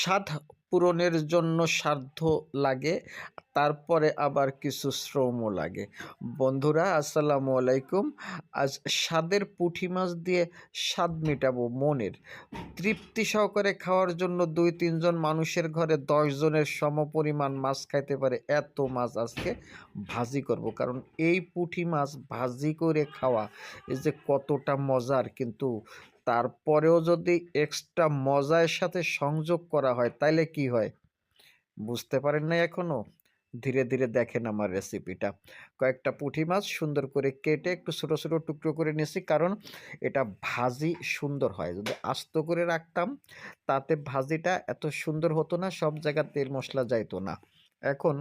স্বাদ পূরণের জন্য স্বার্থ লাগে, তারপরে আবার কিছু শ্রমও লাগে। বন্ধুরা আসসালামু আলাইকুম। আজ স্বাদের পুঁটি মাছ দিয়ে স্বাদ মেটাবো মনের। তৃপ্তি সহকারে খাওয়ার জন্য ২-৩ জন মানুষের ঘরে ১০ জনের সমপরিমাণ মাছ খাইতে পারে এত মাছ আজকে ভাজি করব। কারণ এই পুঁটি মাছ ভাজি করে খাওয়া এই যে কতটা মজার, কিন্তু তারপরেও যদি এক্সট্রা মজার সাথে সংযোগ করা হয় তাইলে কি হয়? বুঝতে পারেন নাই এখনো? ধীরে ধীরে দেখেন আমার রেসিপিটা। কয়েকটা পুঁটি মাছ সুন্দর করে কেটে একটু ছোট ছোট টুকরো করে নিয়েছি, কারণ এটা ভাজি সুন্দর হয়। যদি আস্ত করে রাখতাম তাতে ভাজিটা এত সুন্দর হতো না, সব জায়গায় তেল মশলা যাইতো না। এখন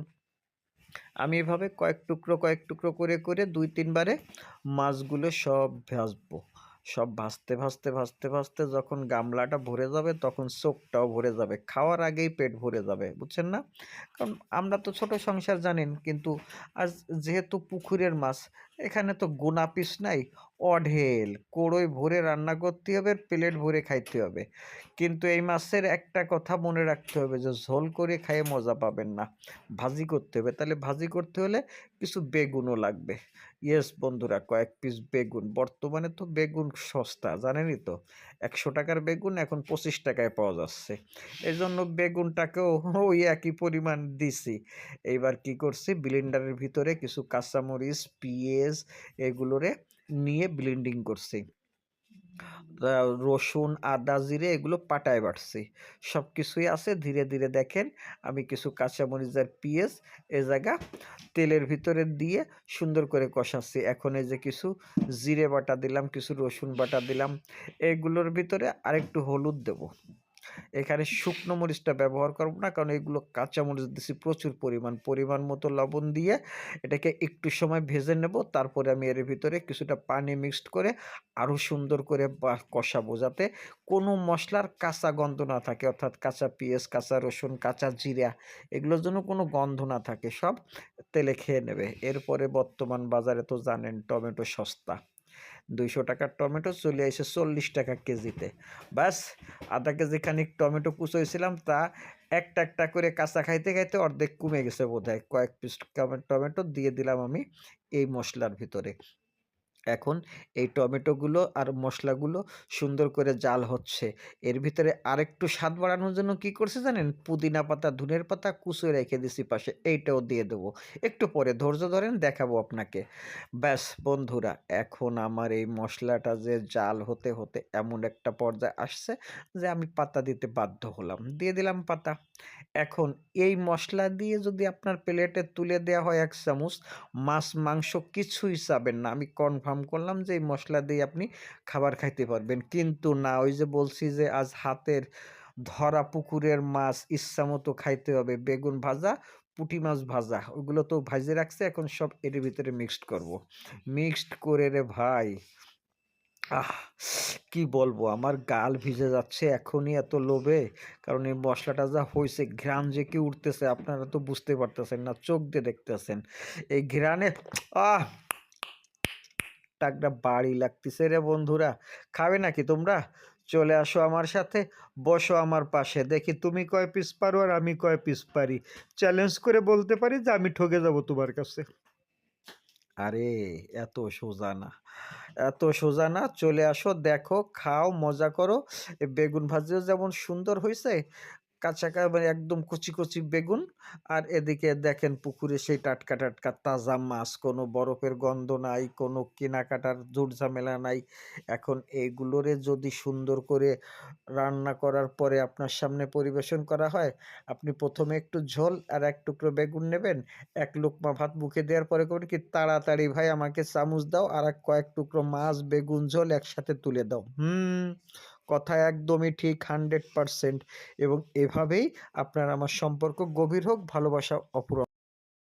আমি এভাবে কয়েক টুকরো করে করে ২-৩ বারে মাছগুলো সব ভাজবো। সব ভাজতে যখন গামলাটা ভরে যাবে তখন চোখটাও ভরে যাবে। খাওয়ার আগেই পেট ভরে যাবে। বুঝছেন না? কারণ আমরা তো ছোট সংসার জানেন, কিন্তু আজ যেহেতু পুকুরের মাছ, এখানে তো গোনা পিস নাই, অঢেল কড়ই ভরে রান্না করতে হবে, প্লেট ভরে খাইতে হবে। কিন্তু এই মাছের একটা কথা মনে রাখতে হবে যে ঝোল করে খাইয়ে মজা পাবেন না। ভাজি করতে হবে। তাহলে ভাজি করতে হলে কিছু বেগুনও লাগবে। ইয়েস বন্ধুরা, কয়েক পিস বেগুন। বর্তমানে তো বেগুন সস্তা, জানেনই তো। ৳১০০ র বেগুন এখন ৳২৫ পাওয়া যাচ্ছে। এজন্য বেগুনটাকেও ওই একই পরিমাণ দিছি। এইবার কি করছি, ব্লেন্ডারের ভিতরে কিছু কাঁচামরিচ, পিঁয়াজ এগুলোরে নিয়ে ব্লেন্ডিং করছি। রসুন, আদা, জিরে এগুলো পাটায় বাটছি। সব কিছুই আছে। ধীরে ধীরে দেখেন আমি কিছু কাঁচামরিচ আর পেঁয়াজ এ জায়গা তেলের ভিতরে দিয়ে সুন্দর করে কষাচ্ছি। এখন এই যে কিছু জিরে বাটা দিলাম, কিছু রসুন বাটা দিলাম। এগুলোর ভিতরে আরেকটু হলুদ দেব। এখানে শুকনো মরিচটা ব্যবহার করব না, কারণ এগুলো কাঁচা মরিচ দিছি প্রচুর পরিমাণ মতো লবণ দিয়ে এটাকে একটু সময় ভেজে নেব। তারপরে আমি এর ভিতরে কিছুটা পানি মিক্সড করে আরও সুন্দর করে কষাবো, যাতে কোনো মশলার কাঁচা গন্ধ না থাকে, অর্থাৎ কাঁচা পেঁয়াজ, কাঁচা রসুন, কাঁচা জিরা এগুলোর জন্য কোনো গন্ধ না থাকে, সব তেলে খেয়ে নেবে। এরপরে বর্তমান বাজারে তো জানেন টমেটো সস্তা। ৳২০০ টমেটো চলে আইছে ৳৪০ কেজিতে। ব্যাস, আধা কেজি খানিক টমেটো কুচোইছিলাম, তা একটা করে কাঁচা খাইতে অর্ধেক কমে গেছে বোধহয়। কয়েক পিস টমেটো দিয়ে দিলাম আমি এই মসলার ভিতরে। এখন এই টমেটোগুলো আর মসলাগুলো সুন্দর করে জাল হচ্ছে। এর ভিতরে আরেকটু স্বাদ বাড়ানোর জন্য কি করছি জানেন? পুদিনা পাতা, ধনের পাতা কুচিয়ে রেখে দিছি পাশে। এইটাও দিয়ে দেবো। একটু পরে ধৈর্য ধরেন, দেখাবো আপনাকে। ব্যাস বন্ধুরা, এখন আমার এই মসলাটা যে জাল হতে এমন একটা পর্যায়ে আসছে যে আমি পাতা দিতে বাধ্য হলাম। দিয়ে দিলাম পাতা। এখন এই মসলা দিয়ে যদি আপনার প্লেটে তুলে দেয়া হয় ১ চামচ, মাছ, মাংস কিছুই চাবেন না। আমি কনফার্ম করলাম যে এই মসলা দিয়ে আপনি খাবার খাইতে পারবেন। কিন্তু না, ওই যে বলছি যে আজ হাতের ধরা পুকুরের মাছ ইচ্ছামতো খাইতে হবে। বেগুন ভাজা, পুঁটি মাছ ভাজা, ওগুলো তো ভাইজে রাখছি, এখন সব এর ভিতরে মিক্সড করব। মিক্সড করে রে ভাই, আহ! কি বলবো, আমার গাল ভিজে যাচ্ছে এখনই এত লোভে। কারণ এই মসলাটা যা হইছে, ঘ্রাণ যে কি উঠতেছে আপনারা তো বুঝতে পারতেছেন না, চোখ দিয়ে দেখতেছেন। এই ঘ্রাণে আহ! টাকটা বাড়ি লাগতেছে রে বন্ধুরা। খাবে নাকি তোমরা? চলে আসো আমার সাথে, বসো আমার পাশে। দেখি তুমি কয় পিস পারো আর আমি কয় পিস পারি। চ্যালেঞ্জ করে বলতে পারি যে আমি ঠকে যাবো তোমার কাছে। আরে এত সোজা না, এত সোজা না। চলে আসো, দেখো, খাও, মজা করো। এ বেগুন ভাজিও যেমন সুন্দর হইছে, মানে একদম কচি বেগুন। আর এদিকে দেখেন পুকুরে সেই টাটকা তাজা মাছ, কোনো বরফের গন্ধ নাই, কোনো কেনাকাটার ঝুট-ঝামেলা নাই। এখন এইগুলোরে যদি সুন্দর করে রান্না করার পরে আপনার সামনে পরিবেশন করা হয়, আপনি ১ম এ একটু ঝোল আর ১ টুকরো বেগুন নেবেন। ১ লোকমা ভাত মুখে দেওয়ার পরে করবেন কি, তাড়াতাড়ি ভাই আমাকে চামচ দাও, আর কয়েক টুকরো মাছ, বেগুন ঝোল একসাথে তুলে দাও। কথা একদমই ঠিক 100% এবং এভাবেই আপনার আমার সম্পর্ক গভীর হোক, ভালোবাসা অফুরন্ত।